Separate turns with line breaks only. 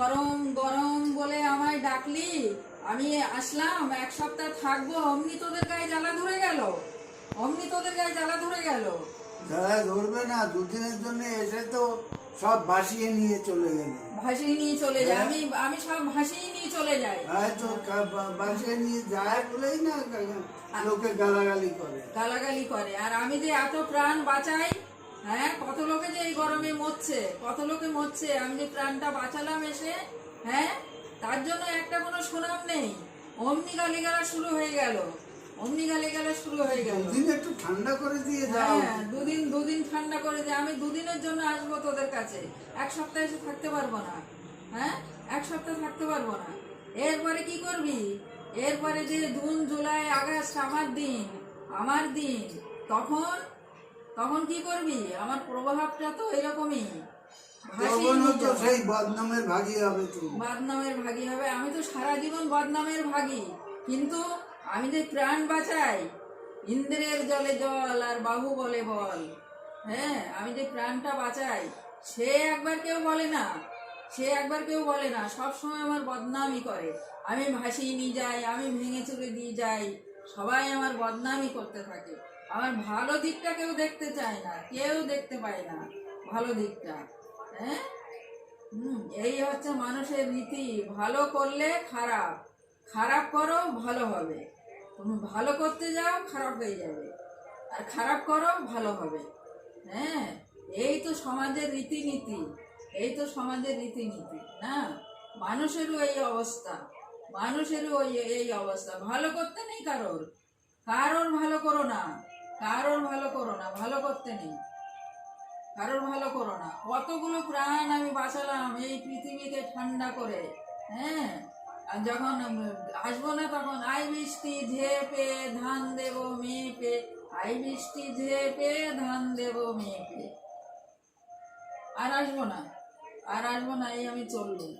গরম গরম বলে আমায় ডাকলি, আমি আসলাম, এক সপ্তাহ থাকবো, অমনি তোদের গায়ে জ্বালা ধরে গেল, অমনি তোদের গায়ে জ্বালা ধরে গেল।
জ্বালা ধরবে না, দুদিনের জন্য এসে তো সব ভাসিয়ে নিয়ে চলে গেল।
ভাসিয়ে নিয়ে চলে যায়, আমি আমি সব ভাসিয়ে নিয়ে চলে যাই।
হয়তো ভাসিয়ে নিয়ে যায় বলেই না লোকে গালাগালি করে।
গালাগালি করে, আর আমি যে এত প্রাণ বাঁচাই, হ্যাঁ, কত লোকে যে এই গরমে মরছে, কত লোকে মরছে, আমি যে প্রাণটা বাঁচালাম এসে, হ্যাঁ, তার জন্য একটা কোনো সুনাম নেই। অমনি গালিগালা শুরু হয়ে গেল, অমনি গালিগালা শুরু হয়ে গেল।
দুদিন একটু ঠান্ডা করে দিয়ে যাও।
হ্যাঁ, দুদিন ঠান্ডা করে দে। আমি দুদিনের জন্য আসবো তোদের কাছে, এক সপ্তাহ এসে থাকতে পারবো না। হ্যাঁ, এক সপ্তাহ থাকতে পারবো না। এরপরে কি করবি? এরপরে যে জুন জুলাই আগস্ট আমার দিন, তখন তখন কি করবি? আমার প্রভাবটা তো এরকমই, ভাসিয়ে
তখনও
নিয়ে
তো
যাবে।
সেই বদনামের ভাগী হবে তুমি।
বদনামের ভাগী হবে। আমি তো সারা জীবন বদনামের ভাগী, কিন্তু আমি যে প্রাণ বাঁচাই, ইন্দ্রের জলে জল আর বাহু বলে বল, হ্যাঁ, আমি যে প্রাণটা বাঁচাই, সে একবার কেউ বলে না, সে একবার কেউ বলে না, সবসময় আমার বদনামই করে। আমি ভাসিয়ে নিয়ে যাই, আমি ভেঙে চুরে দিয়ে যাই, সবাই আমার বদনামই করতে থাকে। আমার ভালো দিকটা কেউ দেখতে চায় না, কেউ দেখতে পায় না ভালো দিকটা। হ্যাঁ, এই হচ্ছে মানুষের রীতি। ভালো করলে খারাপ, খারাপ করো ভালো হবে। তুমি ভালো করতে যাও, খারাপ হয়ে যাবে, আর খারাপ করো ভালো হবে। হ্যাঁ, এই তো সমাজের রীতিনীতি, এই তো সমাজের রীতিনীতি না। মানুষেরও এই অবস্থা, মানুষেরও এই অবস্থা। ভালো করতে নেই কারোর, কারোর ভালো করো না, কারোর ভালো করো না, ভালো করতে নেই, কারোর ভালো করো না। কতগুলো প্রাণ আমি বাঁচালাম এই পৃথিবীকে ঠান্ডা করে। হ্যাঁ, আর যখন আসবো না তখন আই বৃষ্টি ঝেপে ধান দেব মেপে, আই বৃষ্টি ঝেপে ধান দেব মেপে। আর আসবো না, আর আসবো না, এই আমি চললুম।